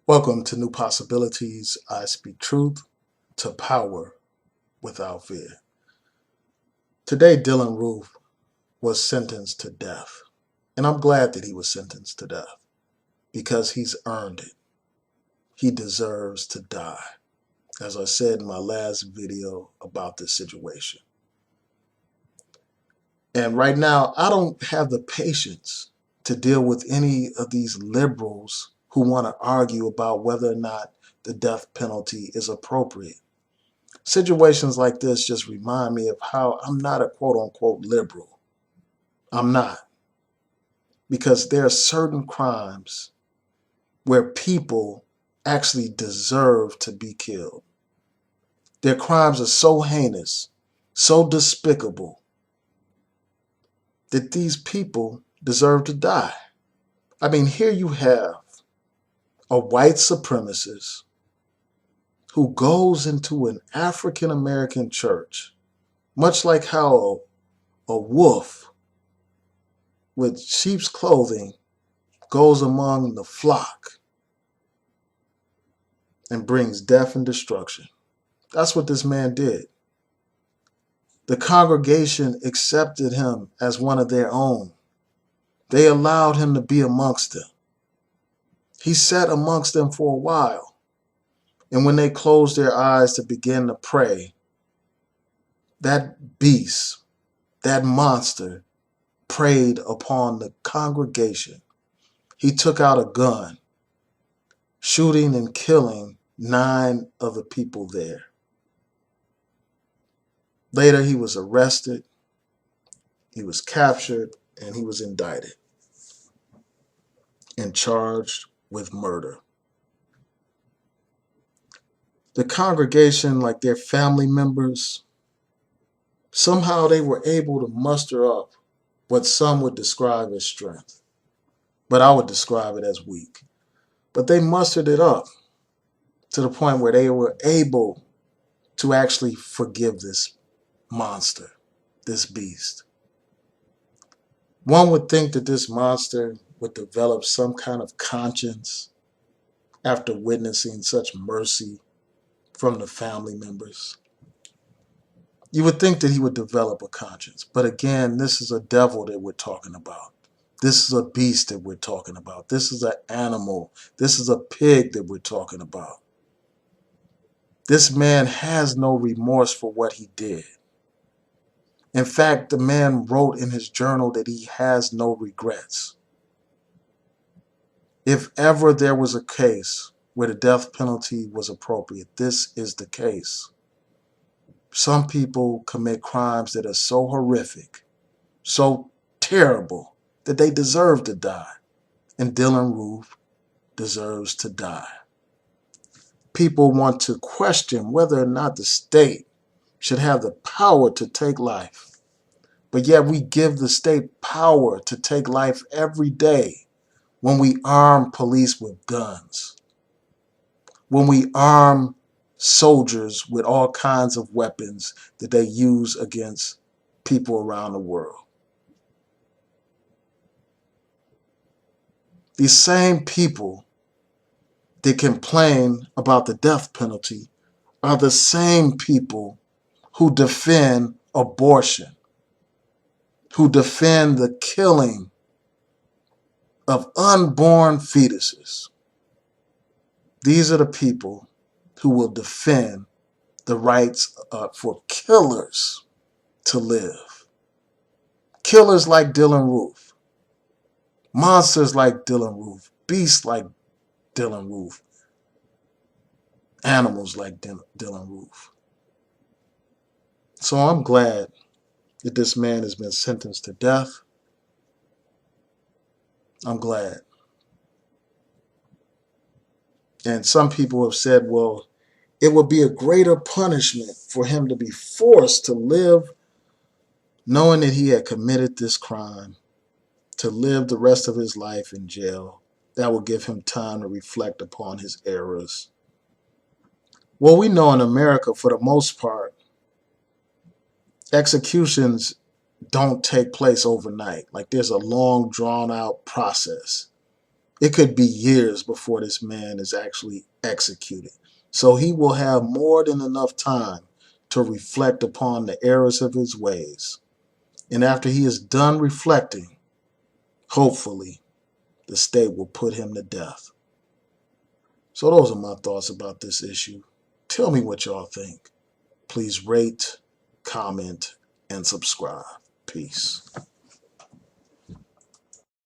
Welcome to New Possibilities. I speak truth to power without fear. Today, Dylann Roof was sentenced to death. And I'm glad that he was sentenced to death because he's earned it. He deserves to die, as I said in my last video about this situation. And right now, I don't have the patience to deal with any of these liberals who want to argue about whether or not the death penalty is appropriate. Situations like this just remind me of how I'm not a quote-unquote liberal. I'm not. Because there are certain crimes where people actually deserve to be killed. Their crimes are so heinous, so despicable, that these people deserve to die. I mean, here you have a white supremacist who goes into an African American church, much like how a wolf with sheep's clothing goes among the flock and brings death and destruction. That's what this man did. The congregation accepted him as one of their own. They allowed him to be amongst them. He sat amongst them for a while. And when they closed their eyes to begin to pray, that beast, that monster, preyed upon the congregation. He took out a gun, shooting and killing 9 of the people there. Later, he was arrested, he was captured, and he was indicted and charged with murder. The congregation, like their family members, somehow they were able to muster up what some would describe as strength, but I would describe it as weak. But they mustered it up to the point where they were able to actually forgive this monster, this beast. One would think that this monster would develop some kind of conscience after witnessing such mercy from the family members. You would think that he would develop a conscience. But again, this is a devil that we're talking about. This is a beast that we're talking about. This is an animal. This is a pig that we're talking about. This man has no remorse for what he did. In fact, the man wrote in his journal that he has no regrets. If ever there was a case where the death penalty was appropriate, this is the case. Some people commit crimes that are so horrific, so terrible, that they deserve to die. And Dylann Roof deserves to die. People want to question whether or not the state should have the power to take life. But yet we give the state power to take life every day when we arm police with guns, when we arm soldiers with all kinds of weapons that they use against people around the world. These same people that complain about the death penalty are the same people who defend abortion, who defend the killing of unborn fetuses. These are the people who will defend the rights for killers to live. Killers like Dylann Roof, monsters like Dylann Roof, beasts like Dylann Roof, animals like Dylann Roof. So I'm glad that this man has been sentenced to death. I'm glad. And some people have said, well, it would be a greater punishment for him to be forced to live knowing that he had committed this crime, to live the rest of his life in jail. That will give him time to reflect upon his errors. Well, we know in America, for the most part, executions don't take place overnight. Like there's a long, drawn-out process. It could be years before this man is actually executed. So he will have more than enough time to reflect upon the errors of his ways. And after he is done reflecting, hopefully, the state will put him to death. So those are my thoughts about this issue. Tell me what y'all think. Please rate, comment, and subscribe. Peace.